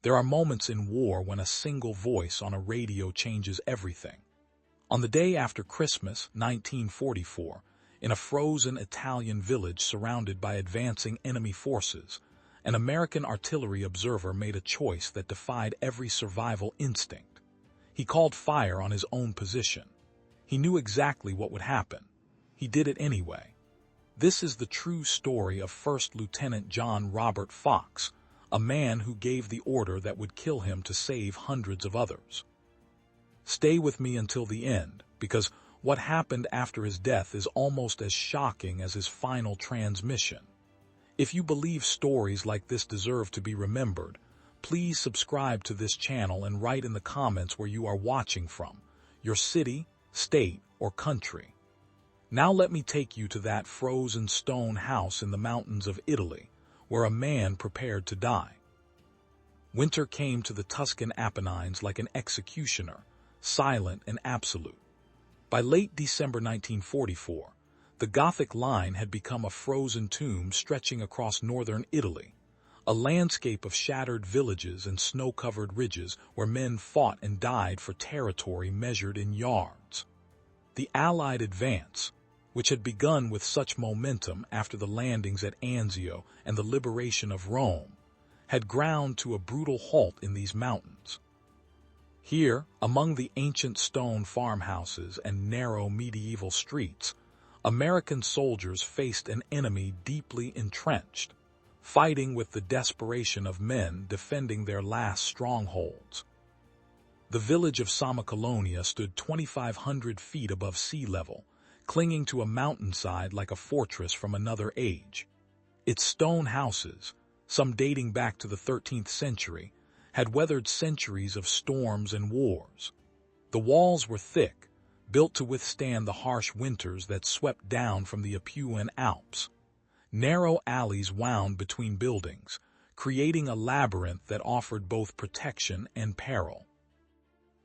There are moments in war when a single voice on a radio changes everything. On the day after Christmas, 1944, in a frozen Italian village surrounded by advancing enemy forces, an American artillery observer made a choice that defied every survival instinct. He called fire on his own position. He knew exactly what would happen. He did it anyway. This is the true story of First Lieutenant John Robert Fox, a man who gave the order that would kill him to save hundreds of others. Stay with me until the end, because what happened after his death is almost as shocking as his final transmission. If you believe stories like this deserve to be remembered, please subscribe to this channel and write in the comments where you are watching from, your city, state, or country. Now let me take you to that frozen stone house in the mountains of Italy, where a man prepared to die. Winter came to the Tuscan Apennines like an executioner, silent and absolute. By late December 1944, the Gothic line had become a frozen tomb stretching across northern Italy, a landscape of shattered villages and snow-covered ridges where men fought and died for territory measured in yards. The Allied advance, which had begun with such momentum after the landings at Anzio and the liberation of Rome, had ground to a brutal halt in these mountains. Here, among the ancient stone farmhouses and narrow medieval streets, American soldiers faced an enemy deeply entrenched, fighting with the desperation of men defending their last strongholds. The village of Sommocolonia stood 2,500 feet above sea level, clinging to a mountainside like a fortress from another age. Its stone houses, some dating back to the 13th century, had weathered centuries of storms and wars. The walls were thick, built to withstand the harsh winters that swept down from the Apuan Alps. Narrow alleys wound between buildings, creating a labyrinth that offered both protection and peril.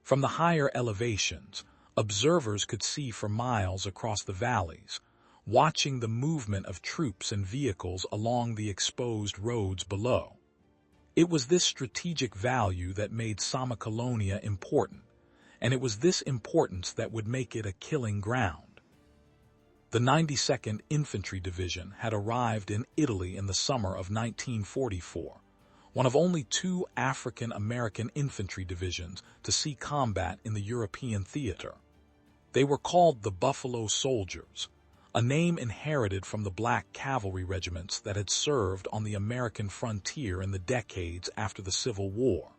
From the higher elevations, observers could see for miles across the valleys, watching the movement of troops and vehicles along the exposed roads below. It was this strategic value that made Sommocolonia important, and it was this importance that would make it a killing ground. The 92nd Infantry Division had arrived in Italy in the summer of 1944, one of only two African-American infantry divisions to see combat in the European theater. They were called the Buffalo Soldiers, a name inherited from the black cavalry regiments that had served on the American frontier in the decades after the Civil War.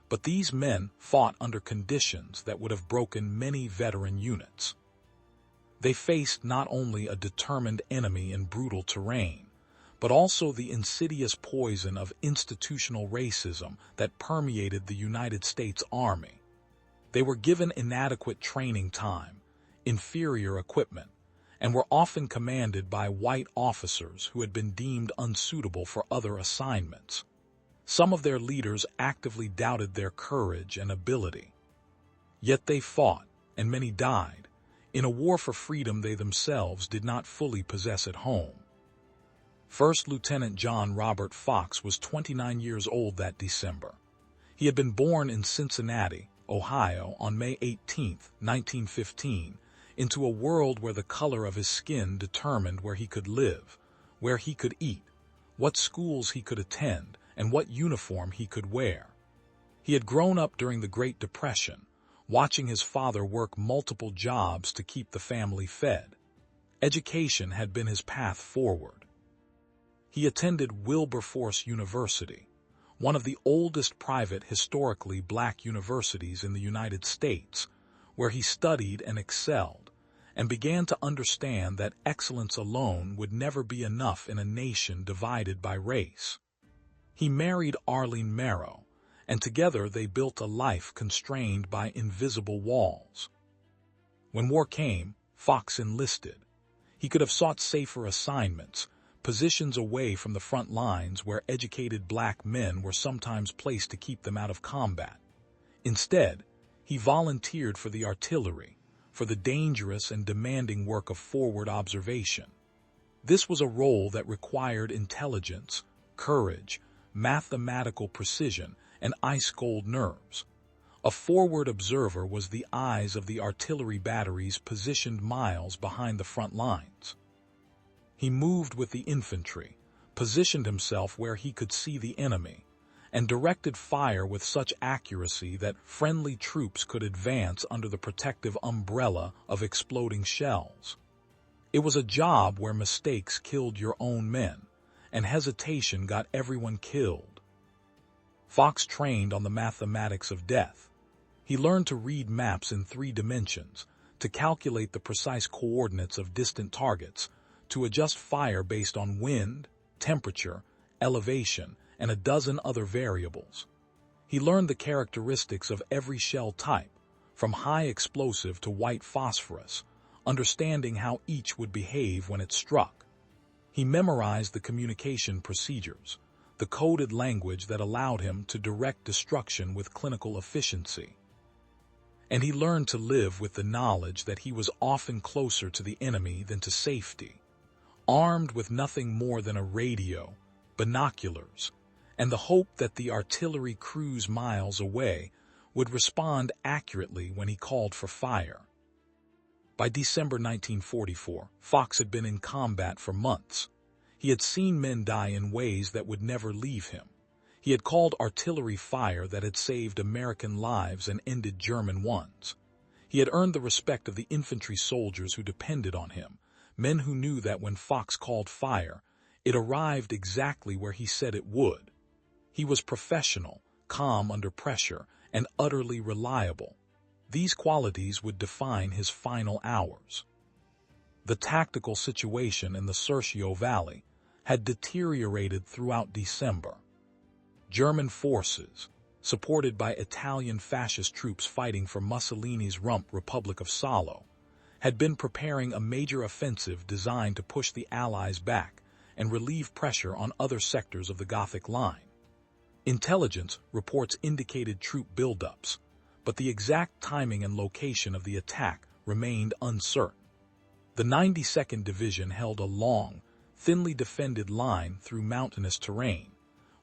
But these men fought under conditions that would have broken many veteran units. They faced not only a determined enemy in brutal terrain, but also the insidious poison of institutional racism that permeated the United States Army. They were given inadequate training time, inferior equipment, and were often commanded by white officers who had been deemed unsuitable for other assignments. Some of their leaders actively doubted their courage and ability. Yet they fought, and many died, in a war for freedom they themselves did not fully possess at home. First Lieutenant John Robert Fox was 29 years old that December. He had been born in Cincinnati, Ohio, on May 18, 1915, into a world where the color of his skin determined where he could live, where he could eat, what schools he could attend, and what uniform he could wear. He had grown up during the Great Depression, watching his father work multiple jobs to keep the family fed. Education had been his path forward. He attended Wilberforce University, one of the oldest private historically black universities in the United States, where he studied and excelled, and began to understand that excellence alone would never be enough in a nation divided by race. He married Arlene Merrow, and together they built a life constrained by invisible walls. When war came, Fox enlisted. He could have sought safer assignments, positions away from the front lines where educated black men were sometimes placed to keep them out of combat. Instead, he volunteered for the artillery, for the dangerous and demanding work of forward observation. This was a role that required intelligence, courage, mathematical precision, and ice-cold nerves. A forward observer was the eyes of the artillery batteries positioned miles behind the front lines. He moved with the infantry, positioned himself where he could see the enemy, and directed fire with such accuracy that friendly troops could advance under the protective umbrella of exploding shells. It was a job where mistakes killed your own men, and hesitation got everyone killed. Fox trained on the mathematics of death. He learned to read maps in 3 dimensions, to calculate the precise coordinates of distant targets, to adjust fire based on wind, temperature, elevation, and a dozen other variables. He learned the characteristics of every shell type, from high explosive to white phosphorus, understanding how each would behave when it struck. He memorized the communication procedures, the coded language that allowed him to direct destruction with clinical efficiency. And he learned to live with the knowledge that he was often closer to the enemy than to safety, armed with nothing more than a radio, binoculars, and the hope that the artillery crews miles away would respond accurately when he called for fire. By December 1944, Fox had been in combat for months. He had seen men die in ways that would never leave him. He had called artillery fire that had saved American lives and ended German ones. He had earned the respect of the infantry soldiers who depended on him, men who knew that when Fox called fire, it arrived exactly where he said it would. He was professional, calm under pressure, and utterly reliable. These qualities would define his final hours. The tactical situation in the Serchio Valley had deteriorated throughout December. German forces, supported by Italian fascist troops fighting for Mussolini's rump Republic of Salo, had been preparing a major offensive designed to push the Allies back and relieve pressure on other sectors of the Gothic line. Intelligence reports indicated troop buildups, but the exact timing and location of the attack remained uncertain. The 92nd Division held a long, thinly defended line through mountainous terrain,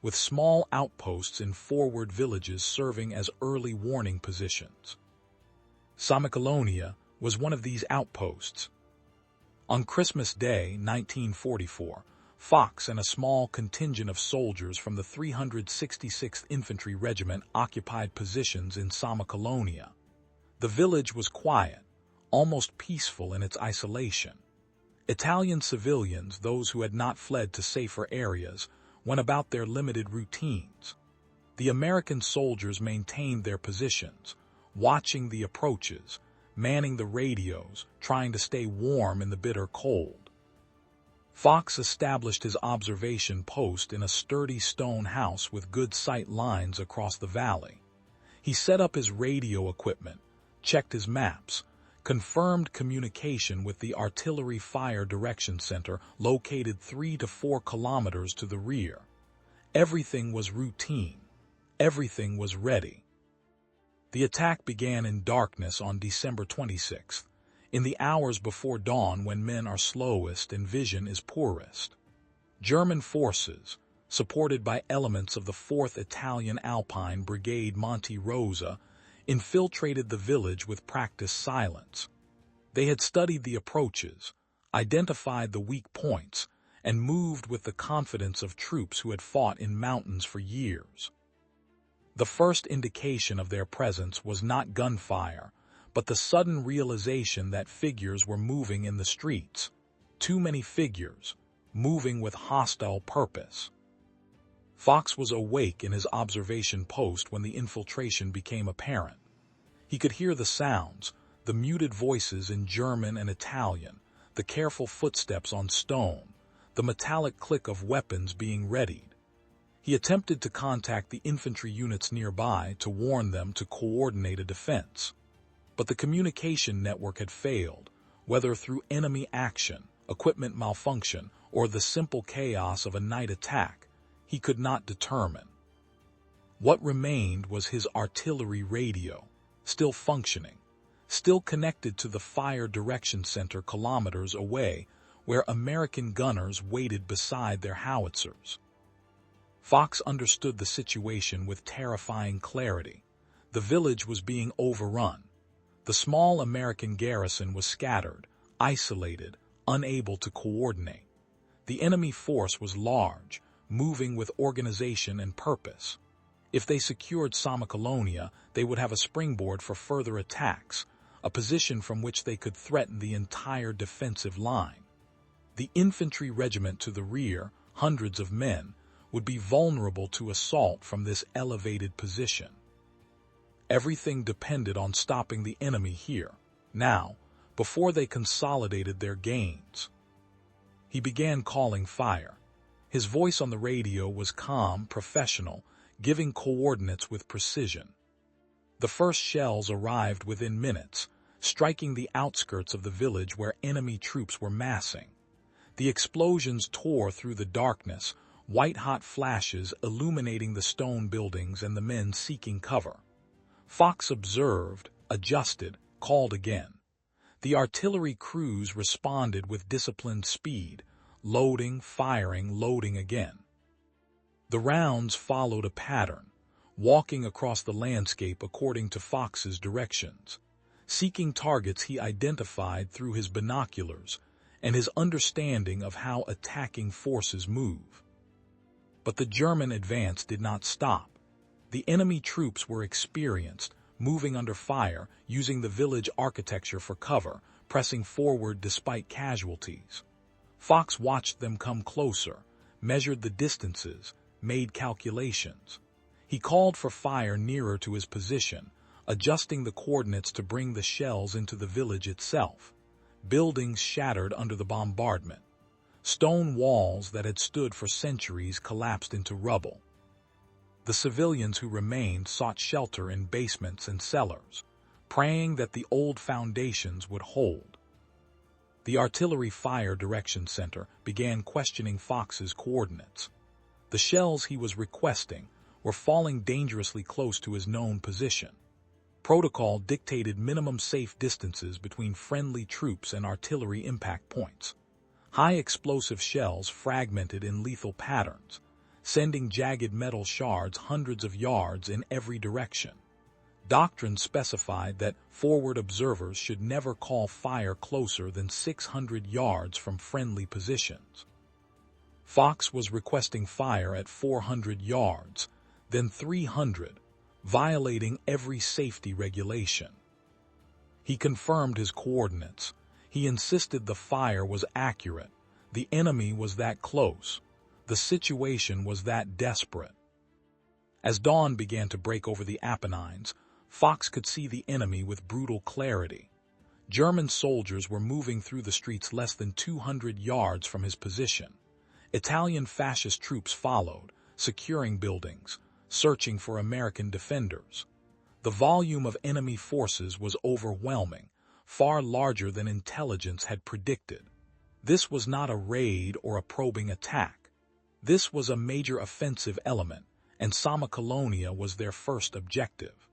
with small outposts in forward villages serving as early warning positions. Sommocolonia was one of these outposts. On Christmas Day, 1944, Fox and a small contingent of soldiers from the 366th Infantry Regiment occupied positions in Sommocolonia. The village was quiet, almost peaceful in its isolation. Italian civilians, those who had not fled to safer areas, went about their limited routines. The American soldiers maintained their positions, watching the approaches, manning the radios, trying to stay warm in the bitter cold. Fox established his observation post in a sturdy stone house with good sight lines across the valley. He set up his radio equipment, checked his maps, confirmed communication with the Artillery Fire Direction Center located 3 to 4 kilometers to the rear. Everything was routine. Everything was ready. The attack began in darkness on December 26th, in the hours before dawn when men are slowest and vision is poorest. German forces, supported by elements of the 4th Italian Alpine Brigade Monte Rosa, infiltrated the village with practiced silence. They had studied the approaches, identified the weak points, and moved with the confidence of troops who had fought in mountains for years. The first indication of their presence was not gunfire, but the sudden realization that figures were moving in the streets. Too many figures, moving with hostile purpose. Fox was awake in his observation post when the infiltration became apparent. He could hear the sounds, the muted voices in German and Italian, the careful footsteps on stone, the metallic click of weapons being readied. He attempted to contact the infantry units nearby to warn them to coordinate a defense. But the communication network had failed, whether through enemy action, equipment malfunction, or the simple chaos of a night attack. He could not determine. What remained was his artillery radio, still functioning, still connected to the Fire Direction Center kilometers away, where American gunners waited beside their howitzers. Fox understood the situation with terrifying clarity. The village was being overrun. The small American garrison was scattered, isolated, unable to coordinate. The enemy force was large, moving with organization and purpose. If they secured Sommocolonia, they would have a springboard for further attacks, a position from which they could threaten the entire defensive line. The infantry regiment to the rear, hundreds of men, would be vulnerable to assault from this elevated position. Everything depended on stopping the enemy here, now, before they consolidated their gains. He began calling fire. His voice on the radio was calm, professional, giving coordinates with precision. The first shells arrived within minutes, striking the outskirts of the village where enemy troops were massing. The explosions tore through the darkness, white-hot flashes illuminating the stone buildings and the men seeking cover. Fox observed, adjusted, called again. The artillery crews responded with disciplined speed, loading, firing, loading again. The rounds followed a pattern, walking across the landscape according to Fox's directions, seeking targets he identified through his binoculars and his understanding of how attacking forces move. But the German advance did not stop. The enemy troops were experienced, moving under fire, using the village architecture for cover, pressing forward despite casualties. Fox watched them come closer, measured the distances, made calculations. He called for fire nearer to his position, adjusting the coordinates to bring the shells into the village itself. Buildings shattered under the bombardment. Stone walls that had stood for centuries collapsed into rubble. The civilians who remained sought shelter in basements and cellars, praying that the old foundations would hold. The Artillery Fire Direction Center began questioning Fox's coordinates. The shells he was requesting were falling dangerously close to his known position. Protocol dictated minimum safe distances between friendly troops and artillery impact points. High explosive shells fragmented in lethal patterns, sending jagged metal shards hundreds of yards in every direction. Doctrine specified that forward observers should never call fire closer than 600 yards from friendly positions. Fox was requesting fire at 400 yards, then 300, violating every safety regulation. He confirmed his coordinates. He insisted the fire was accurate. The enemy was that close. The situation was that desperate. As dawn began to break over the Apennines, Fox could see the enemy with brutal clarity. German soldiers were moving through the streets less than 200 yards from his position. Italian fascist troops followed, securing buildings, searching for American defenders. The volume of enemy forces was overwhelming, far larger than intelligence had predicted. This was not a raid or a probing attack. This was a major offensive element, and Sommocolonia was their first objective.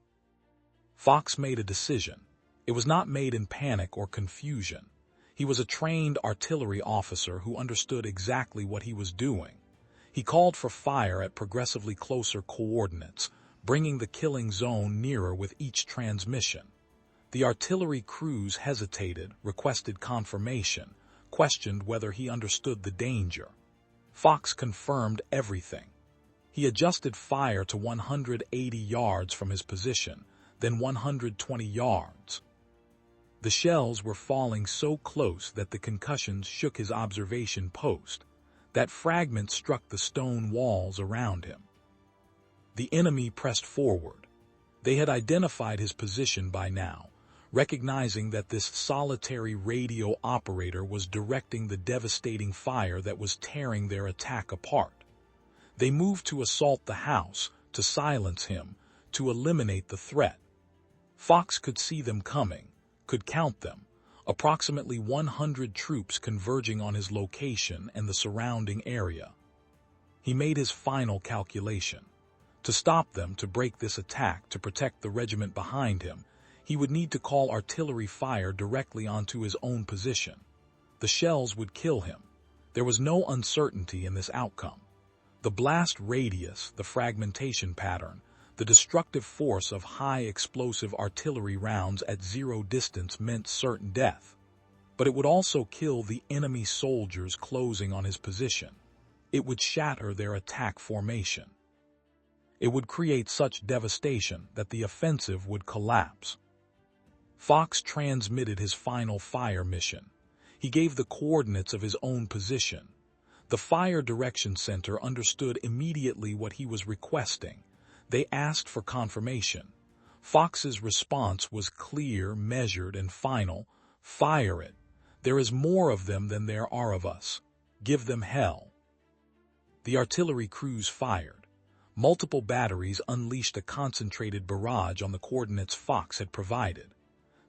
Fox made a decision. It was not made in panic or confusion. He was a trained artillery officer who understood exactly what he was doing. He called for fire at progressively closer coordinates, bringing the killing zone nearer with each transmission. The artillery crews hesitated, requested confirmation, questioned whether he understood the danger. Fox confirmed everything. He adjusted fire to 180 yards from his position, then 120 yards. The shells were falling so close that the concussions shook his observation post. That fragment struck the stone walls around him. The enemy pressed forward. They had identified his position by now, recognizing that this solitary radio operator was directing the devastating fire that was tearing their attack apart. They moved to assault the house, to silence him, to eliminate the threat. Fox could see them coming, could count them, approximately 100 troops converging on his location and the surrounding area. He made his final calculation. To stop them, to break this attack, to protect the regiment behind him, he would need to call artillery fire directly onto his own position. The shells would kill him. There was no uncertainty in this outcome. The blast radius, the fragmentation pattern, the destructive force of high explosive artillery rounds at zero distance meant certain death. But it would also kill the enemy soldiers closing on his position. It would shatter their attack formation. It would create such devastation that the offensive would collapse. Fox transmitted his final fire mission. He gave the coordinates of his own position. The Fire Direction Center understood immediately what he was requesting. They asked for confirmation. Fox's response was clear, measured, and final. Fire it. There is more of them than there are of us. Give them hell. The artillery crews fired. Multiple batteries unleashed a concentrated barrage on the coordinates Fox had provided.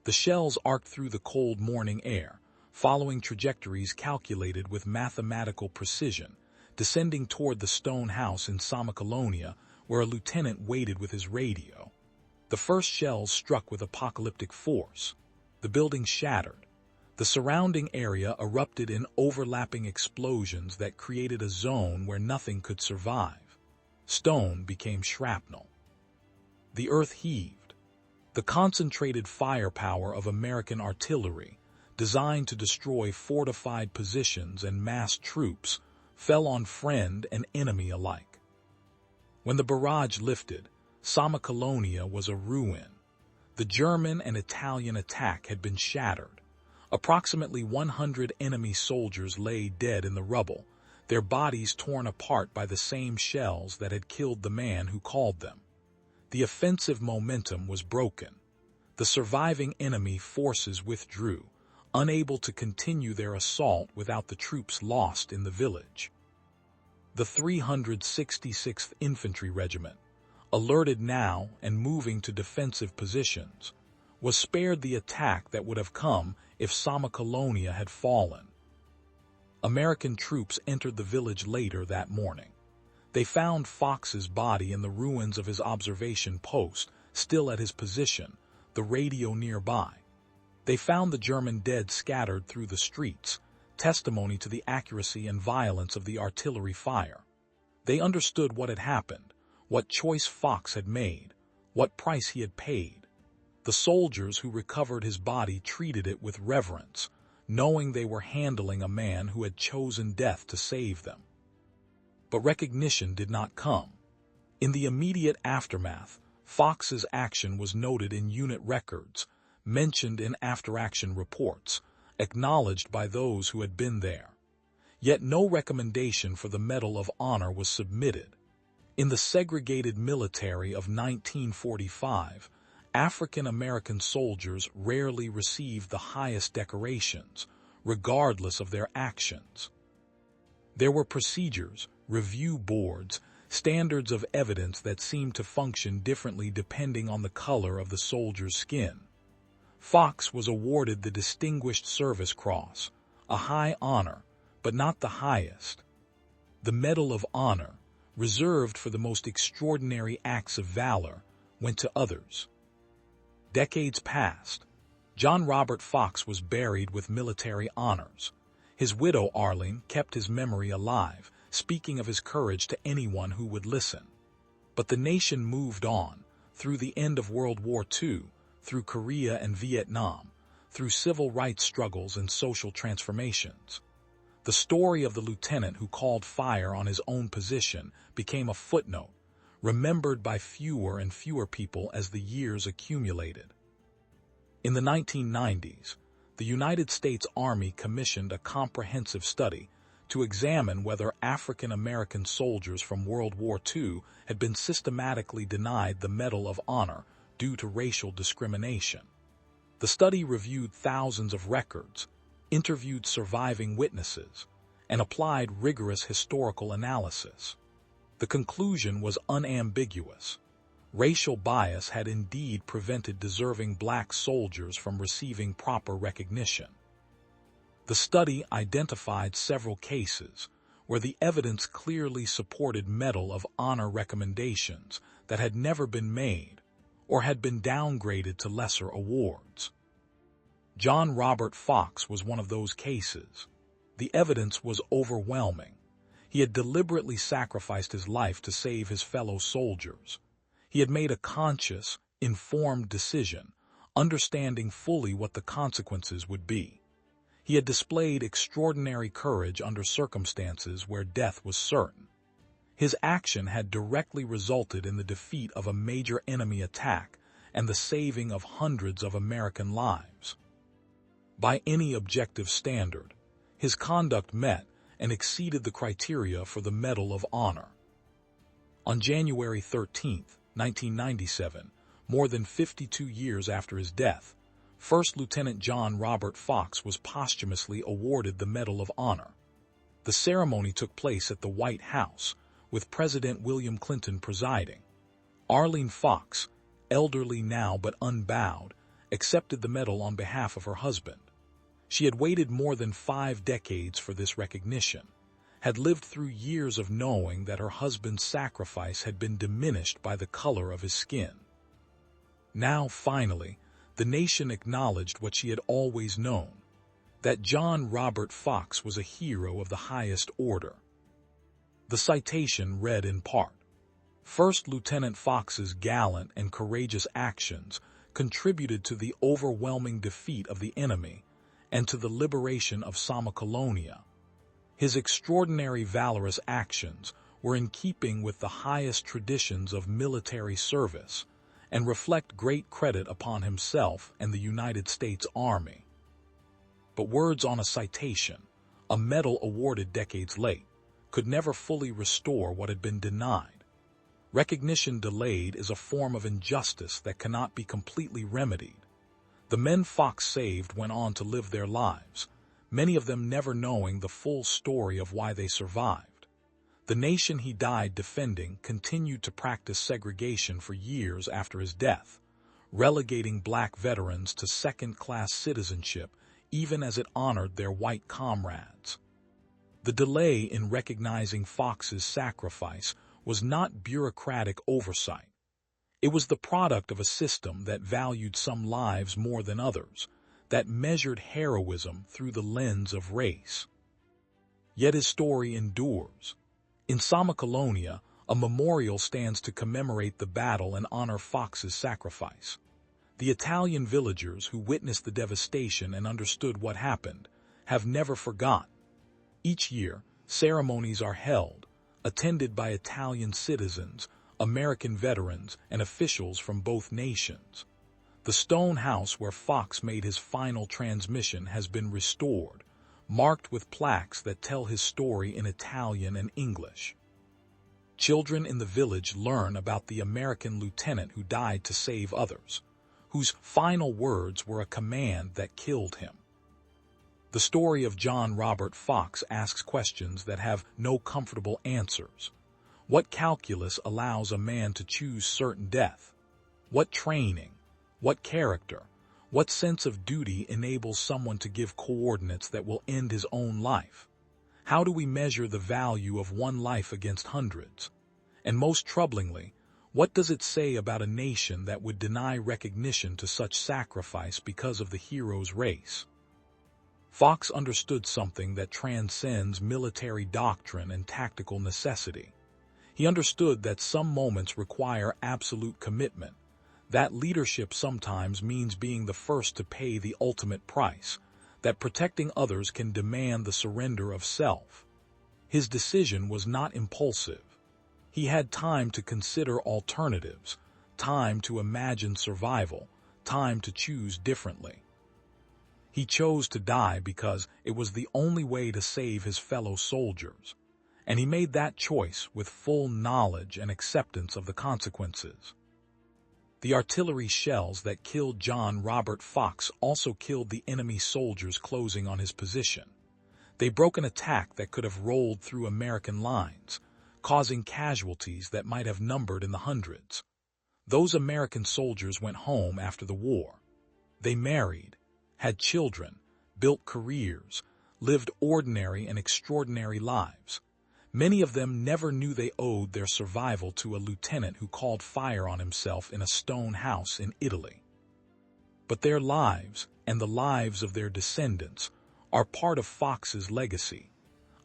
The shells arced through the cold morning air, following trajectories calculated with mathematical precision, descending toward the stone house in Sommocolonia, where a lieutenant waited with his radio. The first shells struck with apocalyptic force. The building shattered. The surrounding area erupted in overlapping explosions that created a zone where nothing could survive. Stone became shrapnel. The earth heaved. The concentrated firepower of American artillery, designed to destroy fortified positions and massed troops, fell on friend and enemy alike. When the barrage lifted, Sommocolonia was a ruin. The German and Italian attack had been shattered. Approximately 100 enemy soldiers lay dead in the rubble, their bodies torn apart by the same shells that had killed the man who called them. The offensive momentum was broken. The surviving enemy forces withdrew, unable to continue their assault without the troops lost in the village. The 366th Infantry Regiment, alerted now and moving to defensive positions, was spared the attack that would have come if Sommocolonia had fallen. American troops entered the village later that morning. They found Fox's body in the ruins of his observation post, still at his position, the radio nearby. They found the German dead scattered through the streets, testimony to the accuracy and violence of the artillery fire. They understood what had happened, what choice Fox had made, what price he had paid. The soldiers who recovered his body treated it with reverence, knowing they were handling a man who had chosen death to save them. But recognition did not come. In the immediate aftermath, Fox's action was noted in unit records, mentioned in after-action reports, acknowledged by those who had been there. Yet no recommendation for the Medal of Honor was submitted. In the segregated military of 1945, African-American soldiers rarely received the highest decorations, regardless of their actions. There were procedures, review boards, standards of evidence that seemed to function differently depending on the color of the soldier's skin. Fox was awarded the Distinguished Service Cross, a high honor, but not the highest. The Medal of Honor, reserved for the most extraordinary acts of valor, went to others. Decades passed. John Robert Fox was buried with military honors. His widow, Arlene, kept his memory alive, speaking of his courage to anyone who would listen. But the nation moved on, through the end of World War II, through Korea and Vietnam, through civil rights struggles and social transformations. The story of the lieutenant who called fire on his own position became a footnote, remembered by fewer and fewer people as the years accumulated. In the 1990s, the United States Army commissioned a comprehensive study to examine whether African American soldiers from World War II had been systematically denied the Medal of Honor due to racial discrimination. The study reviewed thousands of records, interviewed surviving witnesses, and applied rigorous historical analysis. The conclusion was unambiguous. Racial bias had indeed prevented deserving black soldiers from receiving proper recognition. The study identified several cases where the evidence clearly supported Medal of Honor recommendations that had never been made or had been downgraded to lesser awards. John Robert Fox was one of those cases. The evidence was overwhelming. He had deliberately sacrificed his life to save his fellow soldiers. He had made a conscious, informed decision, understanding fully what the consequences would be. He had displayed extraordinary courage under circumstances where death was certain. His action had directly resulted in the defeat of a major enemy attack and the saving of hundreds of American lives. By any objective standard, his conduct met and exceeded the criteria for the Medal of Honor. On January 13, 1997, more than 52 years after his death, First Lieutenant John Robert Fox was posthumously awarded the Medal of Honor. The ceremony took place at the White House, with President William Clinton presiding. Arlene Fox, elderly now but unbowed, accepted the medal on behalf of her husband. She had waited more than 5 decades for this recognition, had lived through years of knowing that her husband's sacrifice had been diminished by the color of his skin. Now, finally, the nation acknowledged what she had always known, that John Robert Fox was a hero of the highest order. The citation read in part, "First Lieutenant Fox's gallant and courageous actions contributed to the overwhelming defeat of the enemy and to the liberation of Sommocolonia. His extraordinary valorous actions were in keeping with the highest traditions of military service and reflect great credit upon himself and the United States Army." But words on a citation, a medal awarded decades late, could never fully restore what had been denied. Recognition delayed is a form of injustice that cannot be completely remedied. The men Fox saved went on to live their lives, many of them never knowing the full story of why they survived. The nation he died defending continued to practice segregation for years after his death, relegating black veterans to second-class citizenship even as it honored their white comrades. The delay in recognizing Fox's sacrifice was not bureaucratic oversight. It was the product of a system that valued some lives more than others, that measured heroism through the lens of race. Yet his story endures. In Sommocolonia, a memorial stands to commemorate the battle and honor Fox's sacrifice. The Italian villagers who witnessed the devastation and understood what happened have never forgotten. Each year, ceremonies are held, attended by Italian citizens, American veterans, and officials from both nations. The stone house where Fox made his final transmission has been restored, marked with plaques that tell his story in Italian and English. Children in the village learn about the American lieutenant who died to save others, whose final words were a command that killed him. The story of John Robert Fox asks questions that have no comfortable answers. What calculus allows a man to choose certain death? What training? What character? What sense of duty enables someone to give coordinates that will end his own life? How do we measure the value of one life against hundreds? And most troublingly, what does it say about a nation that would deny recognition to such sacrifice because of the hero's race? Fox understood something that transcends military doctrine and tactical necessity. He understood that some moments require absolute commitment, that leadership sometimes means being the first to pay the ultimate price, that protecting others can demand the surrender of self. His decision was not impulsive. He had time to consider alternatives, time to imagine survival, time to choose differently. He chose to die because it was the only way to save his fellow soldiers, and he made that choice with full knowledge and acceptance of the consequences. The artillery shells that killed John Robert Fox also killed the enemy soldiers closing on his position. They broke an attack that could have rolled through American lines, causing casualties that might have numbered in the hundreds. Those American soldiers went home after the war. They married, had children, built careers, lived ordinary and extraordinary lives. Many of them never knew they owed their survival to a lieutenant who called fire on himself in a stone house in Italy. But their lives, and the lives of their descendants, are part of Fox's legacy,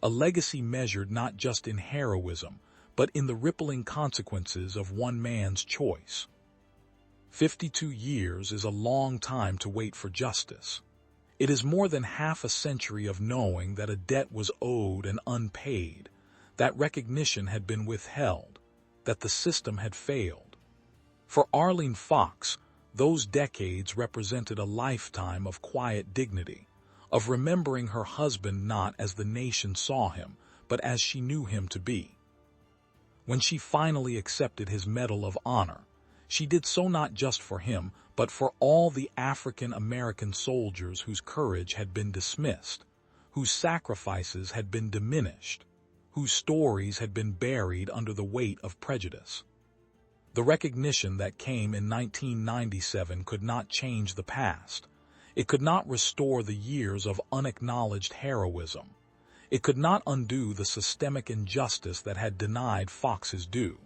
a legacy measured not just in heroism, but in the rippling consequences of one man's choice. 52 years is a long time to wait for justice. It is more than half a century of knowing that a debt was owed and unpaid, that recognition had been withheld, that the system had failed. For Arlene Fox, those decades represented a lifetime of quiet dignity, of remembering her husband not as the nation saw him, but as she knew him to be. When she finally accepted his Medal of Honor, she did so not just for him, but for all the African-American soldiers whose courage had been dismissed, whose sacrifices had been diminished, whose stories had been buried under the weight of prejudice. The recognition that came in 1997 could not change the past. It could not restore the years of unacknowledged heroism. It could not undo the systemic injustice that had denied Fox his due.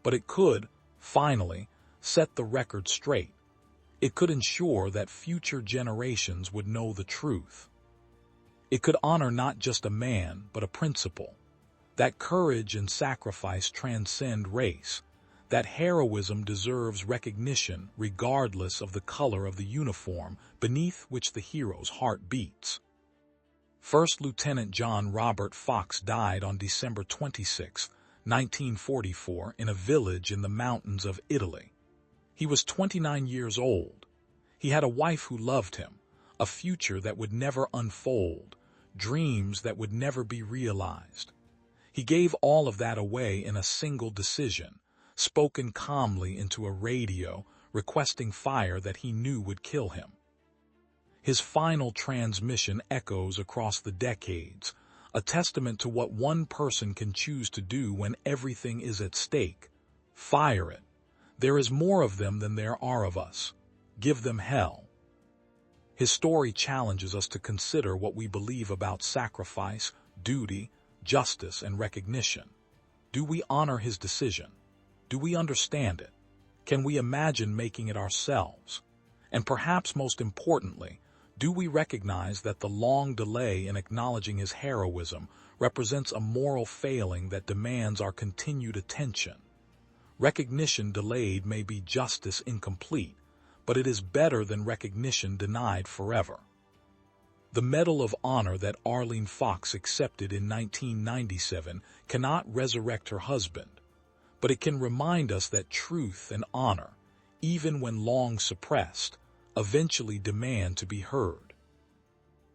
But it could, finally, set the record straight. It could ensure that future generations would know the truth. It could honor not just a man, but a principle, that courage and sacrifice transcend race, that heroism deserves recognition regardless of the color of the uniform beneath which the hero's heart beats. First Lieutenant John Robert Fox died on December 26, 1944, in a village in the mountains of Italy. He was 29 years old. He had a wife who loved him, a future that would never unfold, dreams that would never be realized. He gave all of that away in a single decision, spoken calmly into a radio, requesting fire that he knew would kill him. His final transmission echoes across the decades, a testament to what one person can choose to do when everything is at stake. Fire it. There is more of them than there are of us. Give them hell. His story challenges us to consider what we believe about sacrifice, duty, justice, and recognition. Do we honor his decision? Do we understand it? Can we imagine making it ourselves? And perhaps most importantly, do we recognize that the long delay in acknowledging his heroism represents a moral failing that demands our continued attention? Recognition delayed may be justice incomplete, but it is better than recognition denied forever. The Medal of Honor that Arlene Fox accepted in 1997 cannot resurrect her husband, but it can remind us that truth and honor, even when long suppressed, eventually demand to be heard.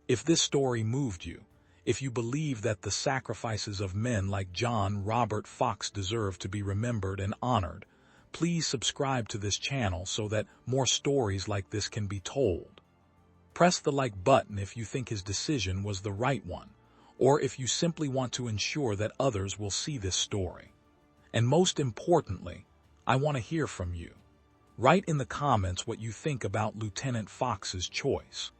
If this story moved you, if you believe that the sacrifices of men like John Robert Fox deserve to be remembered and honored, please subscribe to this channel so that more stories like this can be told. Press the like button if you think his decision was the right one, or if you simply want to ensure that others will see this story. And most importantly, I want to hear from you. Write in the comments what you think about Lieutenant Fox's choice.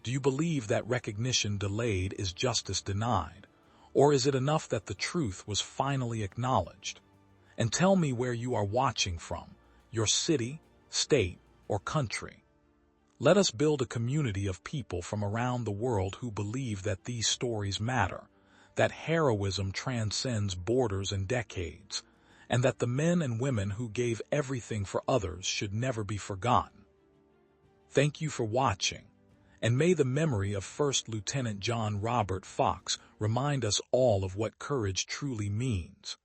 Do you believe that recognition delayed is justice denied, or is it enough that the truth was finally acknowledged? And tell me where you are watching from, your city, state, or country. Let us build a community of people from around the world who believe that these stories matter, that heroism transcends borders and decades, and that the men and women who gave everything for others should never be forgotten. Thank you for watching, and may the memory of First Lieutenant John Robert Fox remind us all of what courage truly means.